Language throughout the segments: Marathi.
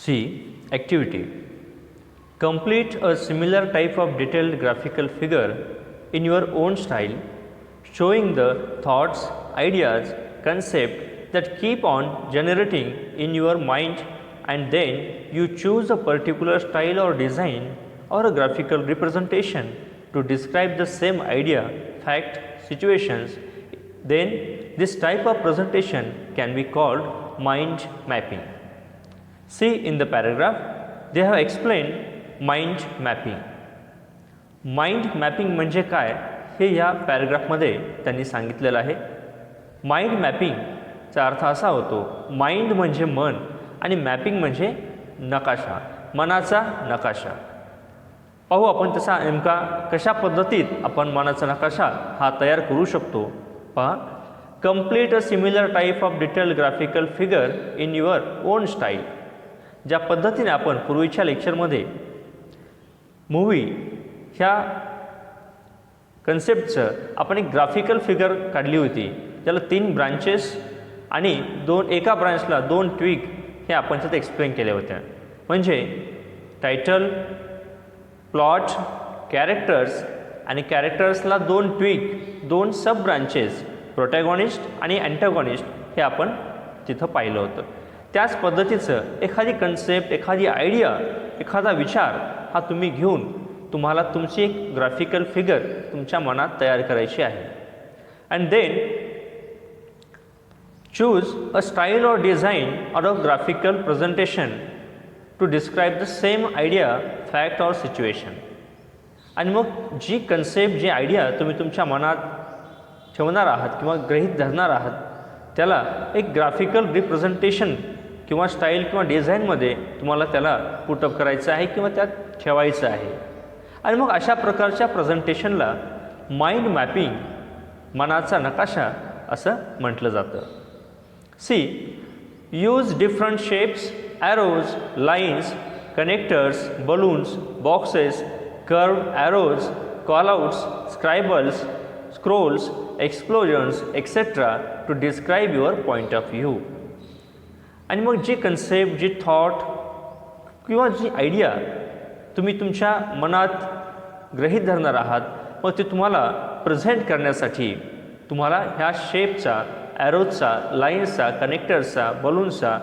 C. Activity. Complete a similar type of detailed graphical figure in your own style, showing the thoughts, ideas, concepts that keep on generating in your mind, and then you choose a particular style or design or a graphical representation to describe the same idea, fact, situations. Then this type of presentation can be called mind mapping. See in the paragraph, they have explained mind mapping. Mind mapping म्हणजे काय हे या पॅराग्राफमध्ये त्यांनी सांगितलेलं आहे. माइंड मॅपिंगचा अर्थ असा होतो, माइंड म्हणजे मन आणि मॅपिंग म्हणजे नकाशा, मनाचा नकाशा. पाहू आपण तसा नेमका कशा पद्धतीत आपण मनाचा नकाशा हा तयार करू शकतो. पहा, complete a similar type of detailed graphical figure in your on style. ज्या पद्धतीने आपण पूर्वीच्या लेक्चरमध्ये मूवी ह्या कन्सेप्टचं आपण एक ग्राफिकल फिगर काढली होती, त्याला 3 ब्रांचेस आणि एका ब्रांचला 2 ट्विक हे आपण तिथे एक्सप्लेन केल्या होत्या. म्हणजे टायटल, प्लॉट, कॅरेक्टर्स आणि कॅरेक्टर्सला 2 ट्विक, 2 सब ब्रांचेस, प्रोटॅगॉनिस्ट आणि अँटॅगॉनिस्ट हे आपण तिथं पाहिलं होतं. त्याच पद्धतीचं एखादी कन्सेप्ट, एखादी आयडिया, एखादा विचार हा तुम्ही घेऊन तुम्हाला तुमची एक ग्राफिकल फिगर तुमच्या मनात तयार करायची आहे. And then choose a style or design or a graphical presentation to describe the same idea, fact or situation. आणि मग जी कन्सेप्ट, जी आयडिया तुम्ही तुमच्या मनात ठेवणार आहात किंवा गृहीत धरणार आहात, त्याला एक ग्राफिकल रिप्रेझेंटेशन किंवा स्टाईल किंवा डिझाईनमध्ये तुम्हाला त्याला पुटअप करायचं आहे किंवा त्यात ठेवायचं आहे. आणि मग अशा प्रकारच्या प्रेझेंटेशनला माइंड मॅपिंग, मनाचा नकाशा असं म्हटलं जातं. See. Use different shapes, arrows, lines, connectors, balloons, boxes, curved arrows, callouts, scribbles, scrolls, explosions etcetera to describe your point of view. आणि मग जी कन्सेप्ट, जी थॉट किंवा जी आयडिया तुम्ही तुमच्या मनात गृहीत धरणार आहात, मग ते तुम्हाला प्रेझेंट करण्यासाठी तुम्हाला ह्या शेपचा, ॲरोजचा, लाईन्सचा, कनेक्टर्सचा, बलून्सचा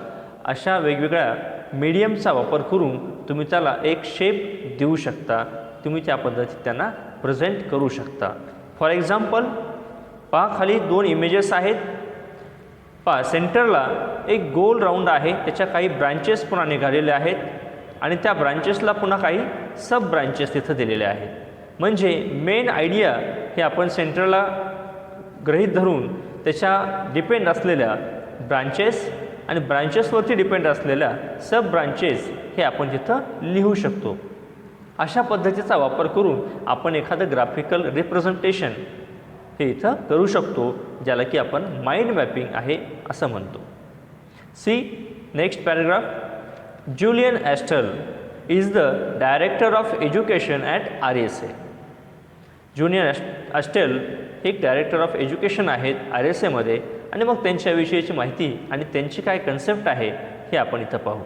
अशा वेगवेगळ्या मीडियमचा वापर करून तुम्ही त्याला एक शेप देऊ शकता. तुम्ही त्या पद्धतीत त्यांना प्रेझेंट करू शकता. फॉर एक्झाम्पल, पहा खाली 2 इमेजेस आहेत. पहा सेंटरला एक गोल राऊंड आहे, त्याच्या काही ब्रांचेस पुन्हा निघालेले आहेत आणि त्या ब्रांचेसला पुन्हा काही सब ब्रांचेस तिथं दिलेले आहेत. म्हणजे मेन आयडिया हे आपण सेंटरला गृहीत धरून त्याच्या डिपेंड असलेल्या ब्रांचेस आणि ब्रांचेसवरती डिपेंड असलेल्या सब ब्रांचेस हे आपण तिथं लिहू शकतो. अशा पद्धतीचा वापर करून आपण एखादं ग्राफिकल रिप्रेझेंटेशन हे इथं करू शकतो, ज्याला की आपण माइंड मॅपिंग आहे असं म्हणतो. See. Next paragraph. Julian Astle is the director of education at RSA. Julian Astle एक डायरेक्टर ऑफ एज्युकेशन आहेत RSAमध्ये. आणि मग त्यांच्याविषयीची माहिती आणि त्यांची काय कन्सेप्ट आहे हे आपण इथं पाहू.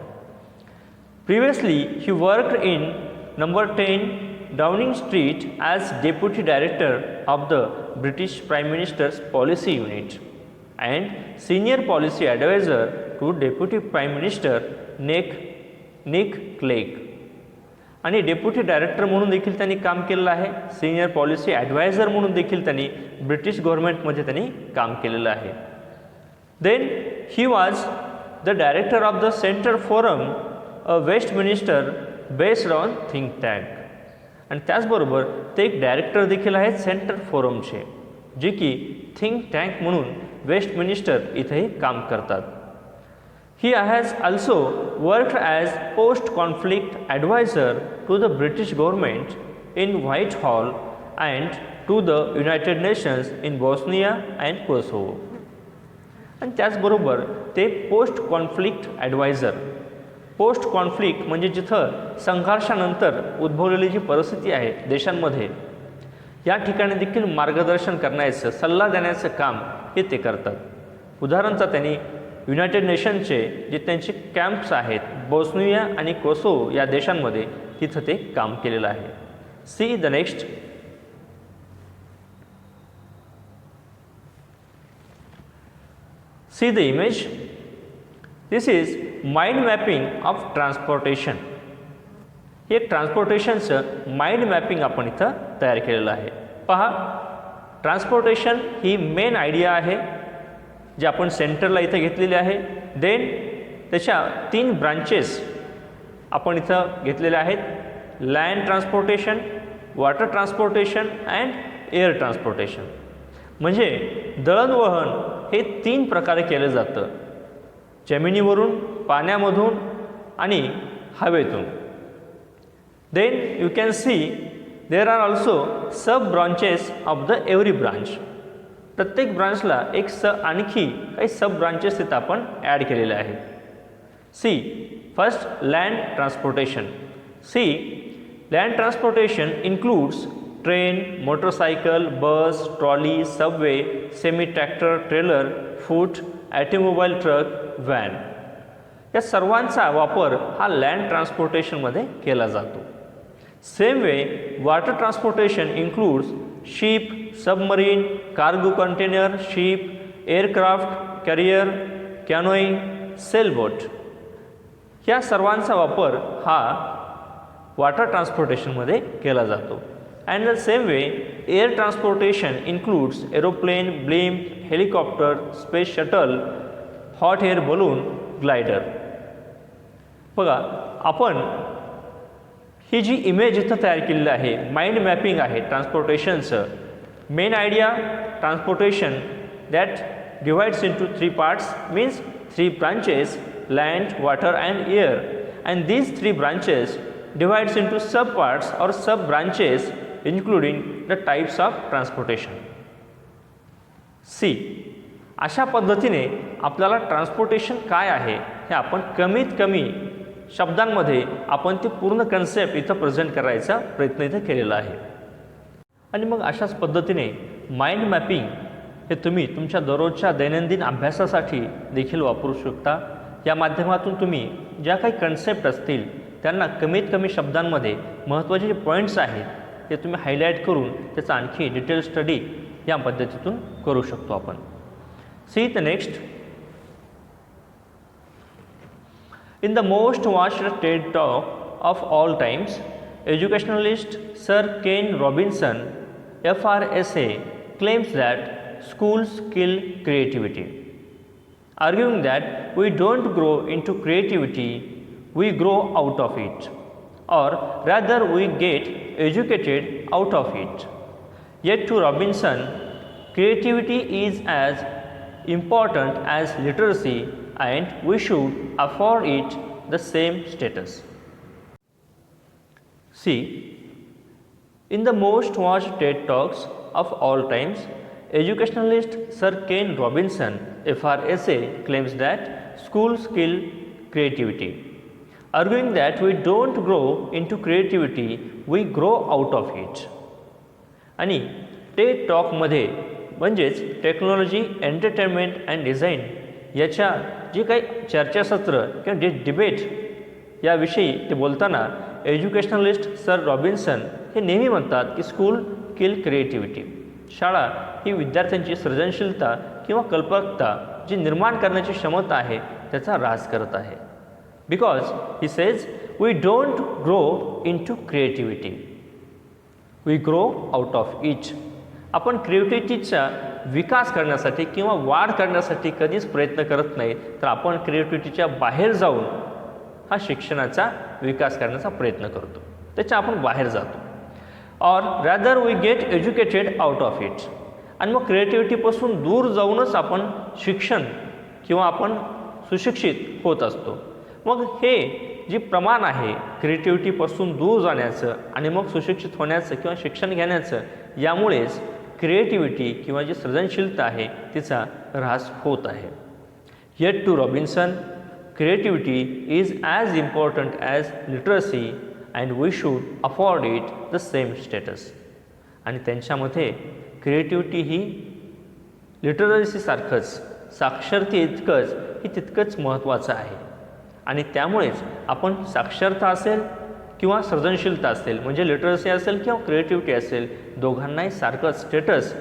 Previously he worked in number 10 Downing Street as Deputy Director of the British Prime Minister's Policy Unit and Senior Policy Advisor to Deputy Prime Minister Nick Clegg. आणि डेप्युटी डायरेक्टर म्हणून देखील त्यांनी काम केलेलं आहे. सिनियर पॉलिसी ॲडवायझर म्हणून देखील त्यांनी ब्रिटिश गव्हर्नमेंटमध्ये त्यांनी काम केलेलं आहे. Then he was the director of the centre forum, a Westminster based on think tank. आणि त्याचबरोबर ते एक डायरेक्टर देखील आहेत सेंटर फोरमचे, जे की थिंक टँक म्हणून वेस्टमिनिस्टर इथेही काम करतात. He has also worked as post conflict adviser to the British government in Whitehall and to the United Nations in Bosnia and Kosovo. आणि त्याचबरोबर ते post conflict adviser, post conflict म्हणजे जिथं संघर्षानंतर उद्भवलेली जी परिस्थिती आहे देशांमध्ये, या ठिकाणी देखील मार्गदर्शन करण्याचं, सल्ला देण्याचं काम हे ते करतात. उदाहरणचा त्यांनी युनायटेड नेशनचे जे त्यांचे कॅम्प्स आहेत बोस्निया आणि कोसोवो या देशांमध्ये तिथं ते काम केलेलं आहे. See the next. See the image. This is mind mapping of transportation. हे ट्रान्सपोर्टेशनचं माइंड मॅपिंग आपण इथं तयार केलेलं आहे. पहा, ट्रान्सपोर्टेशन ही मेन आयडिया आहे जी आपण सेंटरला इथं घेतलेली आहे. देन त्याच्या 3 ब्रांचेस आपण इथं घेतलेल्या आहेत. Land transportation, water transportation and air transportation. म्हणजे दळणवहन हे 3 प्रकारे केलं जातं, जमिनीवरून, पाण्यामधून आणि हवेतून. Then you can see there are also sub branches of the every branch. प्रत्येक ब्रांचला एक आणखी काही सब ब्रांचेस तिथं आपण ॲड केलेले आहेत. See first land transportation. See land transportation includes train, motorcycle, bus, trolley, subway, semi tractor, trailer, foot, automobile, truck, van या सर्वांचा वापर हा लँड ट्रान्सपोर्टेशनमध्ये केला जातो. Same way water transportation includes ship, submarine, cargo container, ship, aircraft carrier, canoeing, sailboat या सर्वांचा वापर हा वॉटर ट्रान्सपोर्टेशनमध्ये केला जातो. And the same way, air transportation includes aeroplane, blimp, helicopter, space shuttle, hot air balloon, glider. बघा, आपण ही जी इमेज इथं तयार केलेली आहे, माइंड मॅपिंग आहे ट्रान्सपोर्टेशनचं. Main idea transportation that divides into 3 parts, means 3 branches, land, water and air. And these 3 branches divides into sub parts or sub branches including the types of transportation. C. अशा पद्धतीने आपल्याला ट्रान्सपोर्टेशन काय आहे हे आपण कमीत कमी शब्दांमध्ये आपण ते पूर्ण कन्सेप्ट इथं प्रेझेंट करायचा प्रयत्न इथं केलेला आहे. आणि मग अशाच पद्धतीने माइंड मॅपिंग हे तुम्ही तुमच्या दररोजच्या दैनंदिन अभ्यासासाठी देखील वापरू शकता. या माध्यमातून तुम्ही ज्या काही कन्सेप्ट असतील त्यांना कमीत कमी शब्दांमध्ये महत्त्वाचे जे पॉईंट्स आहेत ते तुम्ही हायलाईट करून त्याचा आणखी डिटेल स्टडी या पद्धतीतून करू शकतो आपण. See the next. In the most watched TED talk of all times, educationalist sir Ken Robinson FRSA claims that schools kill creativity, arguing that we don't grow into creativity, we grow out of it, or rather we get educated out of it. Yet to Robinson, creativity is as important as literacy and we should afford it the same status. See, in the most watched TED Talks of all times, educationalist Sir Ken Robinson FRSA claims that schools kill creativity, arguing that we don't grow into creativity, we grow out of it. आणि टेड टॉकमध्ये म्हणजेच टेक्नॉलॉजी, एंटरटेनमेंट अँड डिझाईन याच्या जे काही चर्चासत्र किंवा जे डिबेट याविषयी ते बोलताना एज्युकेशनलिस्ट सर रॉबिन्सन हे नेहमी म्हणतात की स्कूल किल क्रिएटिव्हिटी. शाळा ही विद्यार्थ्यांची सृजनशीलता किंवा कल्पकता जी निर्माण करण्याची क्षमता आहे त्याचा ऱ्हास करत आहे. Because he says we don't grow into creativity, we grow out of it. आपण क्रिएटिव्हिटीचा विकास करण्यासाठी किंवा वाढ करण्यासाठी कधीच प्रयत्न करत नाही, तर आपण क्रिएटिव्हिटीच्या बाहेर जाऊन हा शिक्षणाचा विकास करण्याचा प्रयत्न करतो, त्याच्या आपण बाहेर जातो. और rather we get educated out of it. आणि मग क्रिएटिव्हिटीपासून दूर जाऊनच आपण शिक्षण किंवा आपण सुशिक्षित होत असतो. मग हे जे प्रमाण आहे क्रिएटिव्हिटीपासून दूर जाण्याचं आणि मग सुशिक्षित होण्याचं किंवा शिक्षण घेण्याचं, यामुळेच क्रिएटिव्हिटी किंवा जी सृजनशीलता आहे तिचा ऱ्हास होत आहे. Yet to Robinson, creativity is as important as literacy and we should afford it the same status. आणि त्यांच्यामध्ये क्रिएटिव्हिटी ही लिटरसीसारखंच साक्षरते इतकंच हे तितकंच महत्त्वाचं आहे. आणि त्यामुळेच आपण साक्षरता असेल किंवा सृजनशीलता असेल म्हणजे लिटरसी असेल किंवा क्रिएटिव्हिटी असेल, दोघांनाही सारखंच स्टेटस,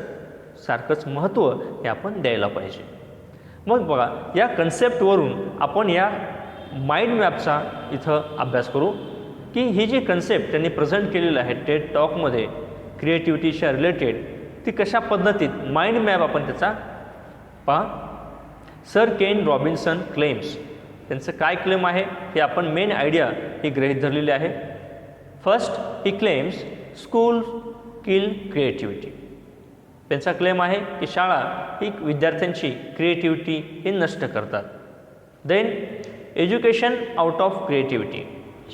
सारखंच महत्त्व हे आपण द्यायला पाहिजे. मग बघा, या कन्सेप्टवरून आपण या माइंड मॅपचा इथं अभ्यास करू की ही जी कन्सेप्ट त्यांनी प्रेझेंट केलेलं आहे टेड टॉकमध्ये क्रिएटिव्हिटीच्या रिलेटेड, ती कशा पद्धतीत माइंड मॅप आपण त्याचा पहा. सर केन रॉबिन्सन क्लेम्स, त्यांचं काय क्लेम आहे हे आपण मेन आयडिया ही गृहीत धरलेली आहे. First he claims school kill creativity. त्यांचा क्लेम आहे की शाळा ही विद्यार्थ्यांची क्रिएटिव्हिटी हे नष्ट करतात. Then education out of creativity,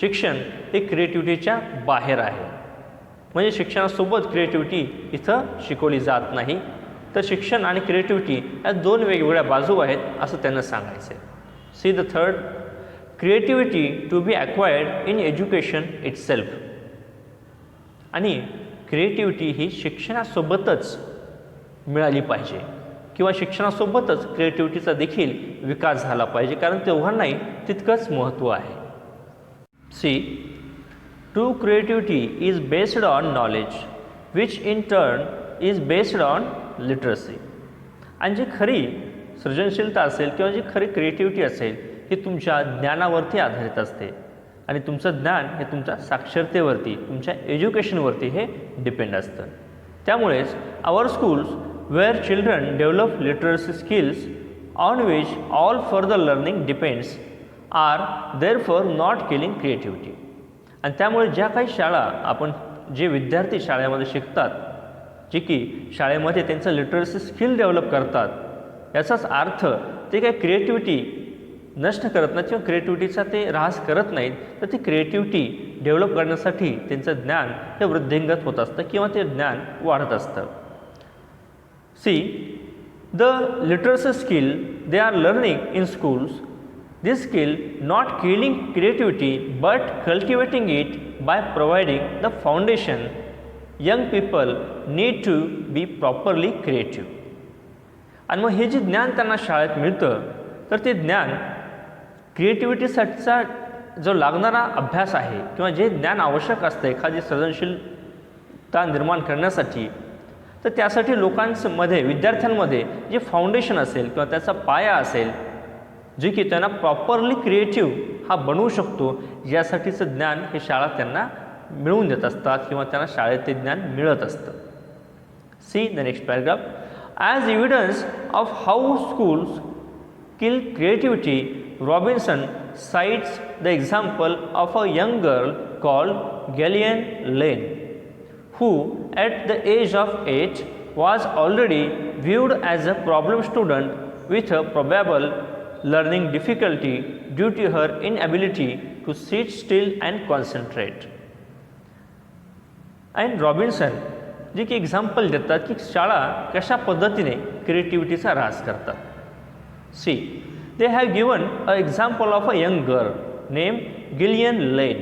शिक्षण हे क्रिएटिव्हिटीच्या बाहेर आहे. म्हणजे शिक्षणासोबत क्रिएटिव्हिटी इथं शिकवली जात नाही, तर शिक्षण आणि क्रिएटिव्हिटी या दोन वेगवेगळ्या बाजू आहेत असं त्यांना सांगायचं आहे. See the third, creativity to be acquired in education itself. आणि क्रिएटिव्हिटी ही शिक्षणासोबतच मिळाली पाहिजे किंवा शिक्षणासोबतच क्रिएटिव्हिटीचा देखील विकास झाला पाहिजे, कारण दोघांनाही तितकंच महत्त्व आहे. See, true creativity is based on knowledge which in turn is based on literacy. आणि जी खरी सृजनशीलता असेल किंवा जी खरी क्रिएटिव्हिटी असेल ही तुमच्या ज्ञानावरती आधारित असते आणि तुमचं ज्ञान हे तुमच्या साक्षरतेवरती, तुमच्या एज्युकेशनवरती हे डिपेंड असतं. त्यामुळेच our schools where children develop literacy skills on which all further learning depends are therefore not killing creativity. आणि त्यामुळे ज्या काही शाळा आपण जे विद्यार्थी शाळेमध्ये शिकतात, जे की शाळेमध्ये त्यांचं लिटरसी स्किल डेव्हलप करतात, याचाच अर्थ ते काही क्रिएटिव्हिटी नष्ट करत नाहीत किंवा क्रिएटिव्हिटीचा ते ऱ्हास करत नाहीत, तर ती क्रिएटिव्हिटी डेव्हलप करण्यासाठी त्यांचं ज्ञान हे वृद्धिंगत होत असतं किंवा ते ज्ञान वाढत असतं. See, the literacy skill they are learning in schools, this skill not killing creativity but cultivating it by providing the foundation young people need to be properly creative. आणि मग हे जे ज्ञान त्यांना शाळेत मिळतं, तर ते ज्ञान क्रिएटिव्हिटीसाठीचा जो लागणारा अभ्यास आहे किंवा जे ज्ञान आवश्यक असतं एखादी सृजनशीलता निर्माण करण्यासाठी, तर त्यासाठी लोकांमध्ये, विद्यार्थ्यांमध्ये जे फाउंडेशन असेल किंवा त्याचा पाया असेल, जे की त्यांना प्रॉपरली क्रिएटिव्ह हा बनवू शकतो, यासाठीचं ज्ञान हे शाळा त्यांना मिळवून देत असतात किंवा त्यांना शाळेत ते ज्ञान मिळत असतं. See the next paragraph. As evidence of how schools kill creativity, Robinson cites the example of a young girl called Gillian Lane, who at the age of 8 was already viewed as a problem student with a probable learning difficulty due to her inability to sit still and concentrate. And Robinson जे की एक्झाम्पल देतात की शाळा कशा पद्धतीने क्रिएटिव्हिटीचा ऱ्हास करतात. See, they have given an example of a young girl named Gillian Lane,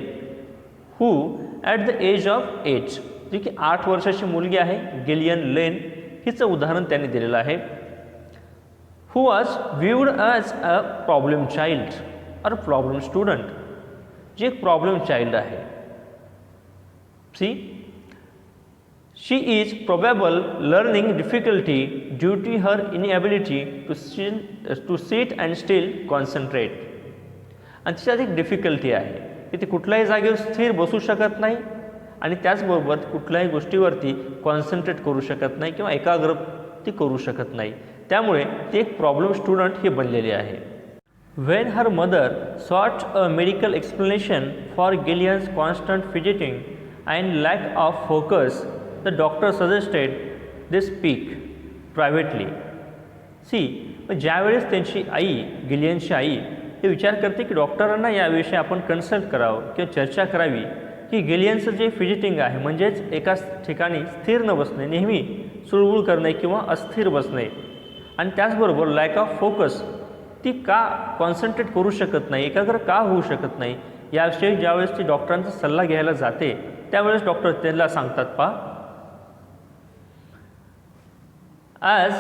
who at the age of 8, जी की 8 वर्षाची मुलगी आहे गिलियन लेन, हिचं उदाहरण त्यांनी दिलेलं आहे. who was viewed as a problem child or problem student, जी एक प्रॉब्लेम चाइल्ड आहे. See, she is probable learning difficulty due to her inability to sit and still concentrate. आणि तिच्यात एक डिफिकल्टी आहे की ती कुठल्याही जागेवर स्थिर बसू शकत नाही आणि त्याचबरोबर कुठल्याही गोष्टीवरती कॉन्सन्ट्रेट करू शकत नाही किंवा एकाग्र ती करू शकत नाही. त्यामुळे ती एक प्रॉब्लेम स्टुडंट ही बनलेली आहे. When her mother sought a medical explanation for Gillian's constant fidgeting and lack of focus, the doctor suggested they speak privately. See, ज्यावेळेस त्यांची आई, गिलियनची आई हे विचार करते की डॉक्टरांना याविषयी आपण कन्सल्ट करावं किंवा चर्चा करावी की गिलियनचं जे फिजिटिंग आहे म्हणजेच एकाच ठिकाणी स्थिर न बसणे, नेहमी चुळबुळ करणे किंवा अस्थिर बसणे आणि त्याचबरोबर लॅक ऑफ फोकस, ती का कॉन्सन्ट्रेट करू शकत नाही, एकाग्र का होऊ शकत नाही, याविषयी ज्यावेळेस ती डॉक्टरांचा सल्ला घ्यायला जाते त्यावेळेस डॉक्टर त्यांना सांगतात, पहा, as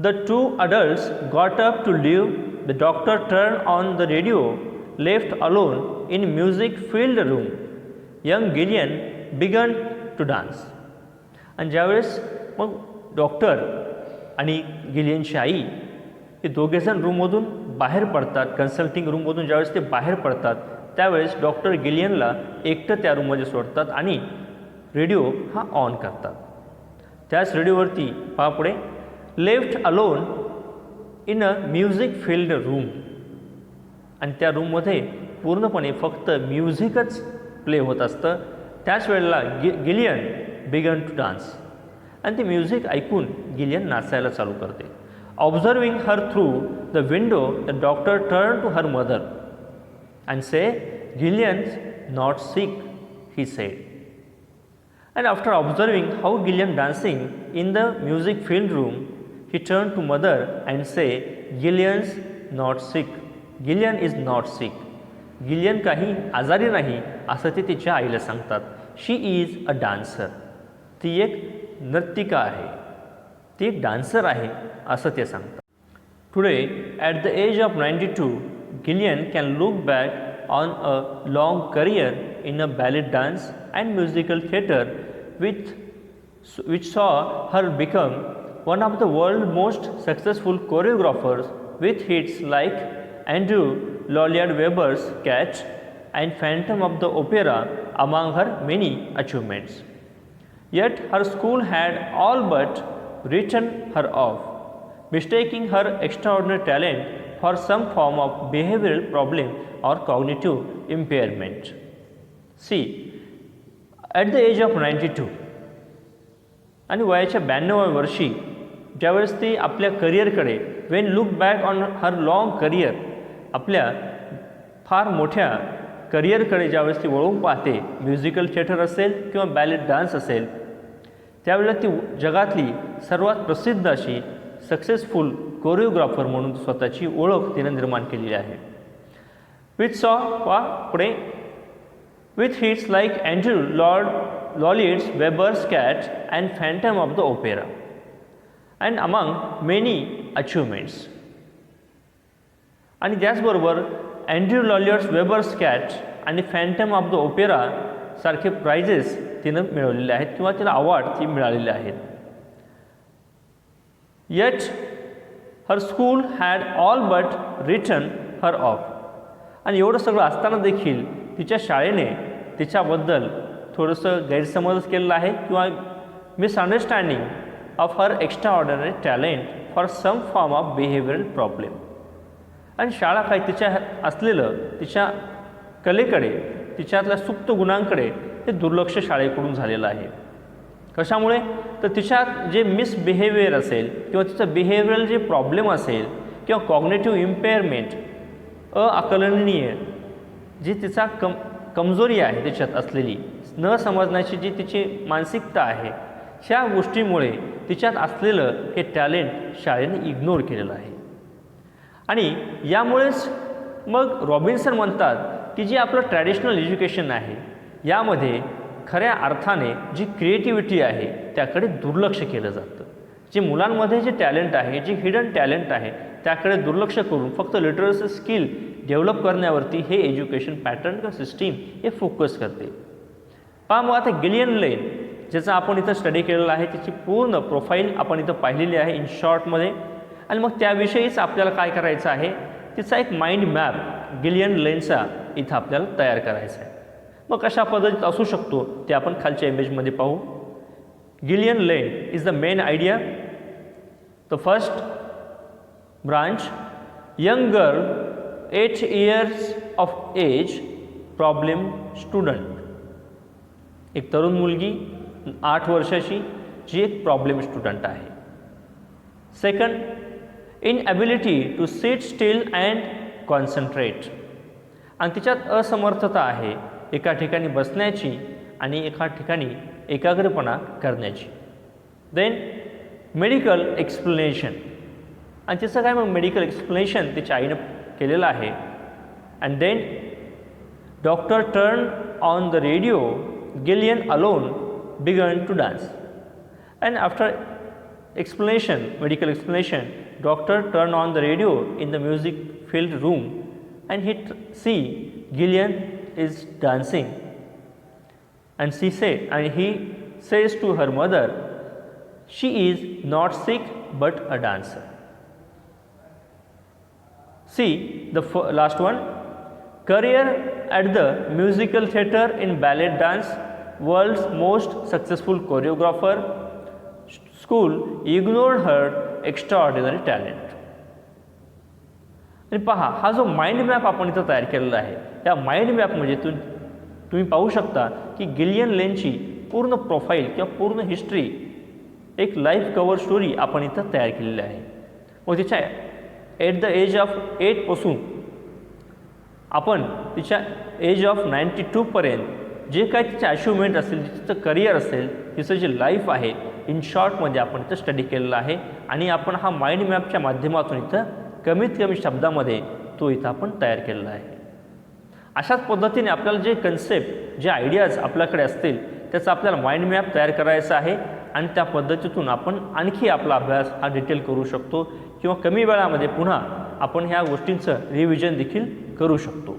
The two adults got up to leave. The doctor turned on the radio. Left alone in music-filled room, young Gillian began to dance. आणि ज्यावेळेस मग डॉक्टर आणि गिलियनची आई हे दोघेजण रूममधून बाहेर पडतात, कन्सल्टिंग रूममधून ज्यावेळेस ते बाहेर पडतात त्यावेळेस डॉक्टर गिलियनला एकटं त्या रूममध्ये सोडतात आणि रेडिओ हा ऑन करतात. त्याच रेडिओवरती पहा पुढे, left alone in a music field room. आणि त्या रूममध्ये पूर्णपणे फक्त म्युझिकच प्ले होत असतं. त्याच वेळेला गिलियन बिगन टू डान्स. आणि ते म्युझिक ऐकून गिलियन नाचायला चालू करते. Observing her through the window the doctor turn to her mother and say, Gillian's not sick, he said. And after observing how Gillian dancing in the music filled room, he turned to mother and say, Gillian's not sick. Gillian is not sick. Gillian काही आजारी नाही असं ते तिच्या आईला सांगतात. She is a dancer. ती एक नर्तिका आहे, ती एक डान्सर आहे असं ते सांगतात. Today, at the age of 92, Gillian can look back on a long career in a ballet dance and musical theatre which saw her become one of the world's most successful choreographers with hits like Andrew Lloyd Webber's Cats and Phantom of the Opera among her many achievements. Yet her school had all but written her off, mistaking her extraordinary talent for some form of behavioral problem or cognitive impairment. See, at the age of 92 आणि वयाच्या 92व्या वर्षी ज्यावेळेस ती आपल्या करिअरकडे, when look back on her long career, आपल्या फार मोठ्या करिअरकडे ज्यावेळेस ती वळून पाहते, म्युझिकल थिएटर असेल किंवा बॅलेट डान्स असेल, त्यावेळेला ती जगातली सर्वात प्रसिद्ध अशी सक्सेसफुल कोरिओग्राफर म्हणून स्वतःची ओळख तिने निर्माण केलेली आहे. विथ सॉ पुढे, with hits like Andrew Lloyd Webber's Cats and Phantom of the Opera, and among many achievements. आणि त्याचबरोबर अँड्र्यू लॉलियर्स वेबर्स कॅट आणि फॅन्टम ऑफ द ओपेरा सारखे प्राइजेस तिनं मिळवलेले आहेत किंवा तिला अवॉर्ड ती मिळालेले आहेत. Yet her school had all but written her off. आणि एवढं सगळं असताना देखील तिच्या शाळेने तिच्याबद्दल थोडंसं गैरसमज केलेला आहे किंवा misunderstanding of her extraordinary talent for some form of behavioural problem. आणि शाळा काय तिच्या असलेलं तिच्या कलेकडे, तिच्यातल्या सुप्त गुणांकडे हे दुर्लक्ष शाळेकडून झालेलं आहे. कशामुळे? तर तिच्यात जे मिसबिहेवियर असेल किंवा तिचं बिहेवियरल जे प्रॉब्लेम असेल किंवा कॉग्नेटिव्ह इम्पेअरमेंट, अआकलनीय जी तिचा कमजोरी आहे तिच्यात असलेली, न समजण्याची जी तिची मानसिकता आहे, ह्या गोष्टीमुळे तिच्यात असलेलं हे टॅलेंट शाळेने इग्नोर केलेलं आहे. आणि यामुळेच मग रॉबिन्सन म्हणतात की जे आपलं ट्रॅडिशनल एज्युकेशन आहे यामध्ये खऱ्या अर्थाने जी क्रिएटिव्हिटी आहे त्याकडे दुर्लक्ष केलं जातं. जे मुलांमध्ये जे टॅलेंट आहे, जे हिडन टॅलेंट आहे त्याकडे दुर्लक्ष करून फक्त लिटरसी स्किल डेव्हलप करण्यावरती हे एज्युकेशन पॅटर्न किंवा सिस्टीम हे फोकस करते. पहा मग आता गिलियन लेन ज्याचा आपण इथं स्टडी केलेला आहे त्याची पूर्ण प्रोफाईल आपण इथं पाहिलेली आहे इन शॉर्टमध्ये. आणि मग त्याविषयीच आपल्याला काय करायचं आहे, तिचा एक माइंड मॅप गिलियन लेनचा इथं आपल्याला तयार करायचा आहे. मग कशा पद्धतीत असू शकतो ते आपण खालच्या इमेजमध्ये पाहू. Gillian Lynne is the main idea. The first branch, young girl 8 years of age, problem student. एक तरुण मुलगी 8 वर्षाची जी एक प्रॉब्लेम स्टुडंट आहे. Second, inability to sit still and concentrate. आणि तिच्यात असमर्थता आहे एका ठिकाणी बसण्याची आणि एका ठिकाणी एकाग्रपणा करण्याची. Then medical explanation. आणि तिचं काय मग मेडिकल एक्सप्लेनेशन तिच्या आईनं केलेलं आहे. And then doctor turn on the radio, Gillian alone began to dance. And after explanation, medical explanation. Doctor turned on the radio in the music filled room and see Gillian is dancing, and he says to her mother, she is not sick but a dancer. See the last one. Career at the musical theatre in ballet dance, world's most successful choreographer, school ignored her extraordinary talent. आणि पहा, हा जो माइंड मॅप आपण इथं तयार केलेला आहे, या माइंड मॅपमध्ये तुम्ही पाहू शकता की गिलियन लेनची पूर्ण प्रोफाईल किंवा पूर्ण हिस्ट्री, एक लाईफ कवर स्टोरी आपण इथं तयार केलेली आहे. मग तिच्या ॲट द एज ऑफ 8 पासून आपण तिच्या एज ऑफ 92 पर्यंत जे काय तिचे अचिव्हमेंट असेल, तिचं करिअर असेल, तिचं जे लाईफ आहे, इन शॉर्टमध्ये आपण इथं स्टडी केलेलं आहे. आणि आपण हा माइंड मॅपच्या माध्यमातून इथं कमीत कमी शब्दामध्ये तो इथं आपण तयार केलेला आहे. अशाच पद्धतीने आपल्याला जे कन्सेप्ट, जे आयडियाज आपल्याकडे असतील त्याचा आपल्याला माइंड मॅप तयार करायचा आहे आणि त्या पद्धतीतून आपण आणखी आपला अभ्यास हा डिटेल करू शकतो किंवा कमी वेळामध्ये पुन्हा आपण ह्या गोष्टींचं रिव्हिजन देखील करू शकतो.